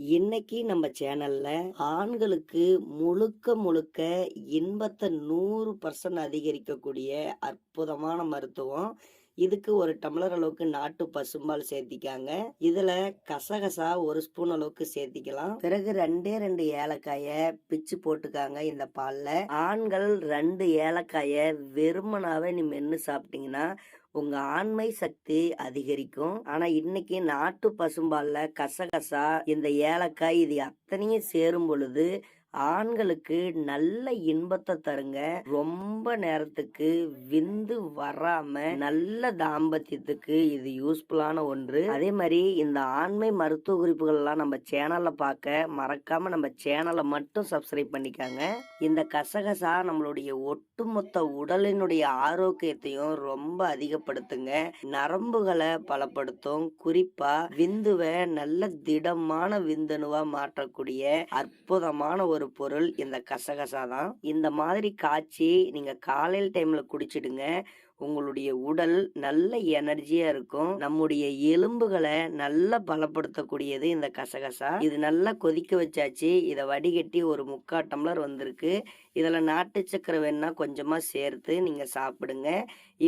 இன்னைக்கு நம்ம சேனல்ல ஆண்களுக்கு முழுக்க முழுக்க இன்பத்தை 100% அதிகரிக்கக்கூடிய அற்புதமான மருத்துவம். இதுக்கு ஒரு டம்ளர் அளவுக்கு நாட்டு பசும்பால் சேர்த்திக்காங்க. இதுல கசகசா ஒரு ஸ்பூன் அளவுக்கு சேர்த்திக்கலாம். பிறகு 2 ஏலக்காய பிச்சு போட்டுக்காங்க. இந்த பால்ல ஆண்கள் 2 ஏலக்காய வெறுமனாவே நீ மென்னு சாப்பிட்டீங்கன்னா உங்க ஆண்மை சக்தி அதிகரிக்கும். ஆனா இன்னைக்கு நாட்டு பசும்பால்ல கசகசா, இந்த ஏலக்காய் இது அத்தனையும் சேரும் பொழுது ஆண்களுக்கு நல்ல இன்பத்தை தருங்க. ரொம்ப நேரத்துக்கு விந்து வராம நல்ல தாம்பத்தியத்துக்கு இது யூஸ்ஃபுல்லான ஒன்று. அதே மாதிரி இந்த ஆண்மை மருத்துவ குறிப்புகள் எல்லாம் நம்ம சேனல்ல பார்க்க மறக்காம நம்ம சேனலை மட்டும் சப்ஸ்கிரைப் பண்ணிக்காங்க. இந்த கசகசா நம்மளுடைய ஒட்டுமொத்த உடலினுடைய ஆரோக்கியத்தையும் ரொம்ப அதிகப்படுத்துங்க. நரம்புகளை பலப்படுத்தும். குறிப்பா விந்துவை நல்ல திடமான விந்தணுவா மாற்றக்கூடிய அற்புதமான ஒரு பொருள் இந்த கசகசா தான். இந்த மாதிரி காய்ச்சி நீங்க காலையில் டைம்ல குடிச்சிடுங்க. உங்களுடைய உடல் நல்ல எனர்ஜியா இருக்கும். நம்முடைய எலும்புகளை நல்லா பலப்படுத்தக்கூடியது இந்த கசகசா. இது நல்லா கொதிக்க வச்சாச்சு. இதை வடிகட்டி ஒரு 3/4 டம்ளர் வந்திருக்கு. இதுல நாட்டு சக்கரை வேணா கொஞ்சமா சேர்த்து நீங்க சாப்பிடுங்க.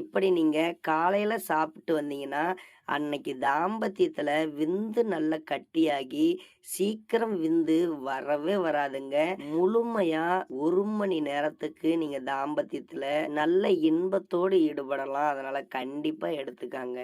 இப்படி நீங்க காலையில சாப்பிட்டு வந்தீங்கன்னா அன்னைக்கு தாம்பத்தியத்துல விந்து நல்ல கட்டியாகி சீக்கிரம் விந்து வரவே வராதுங்க. முழுமையா 1 மணி நேரத்துக்கு நீங்க தாம்பத்தியத்துல நல்ல இன்பத்தோடு ஈடுபடலாம். அதனால கண்டிப்பா எடுத்துக்காங்க.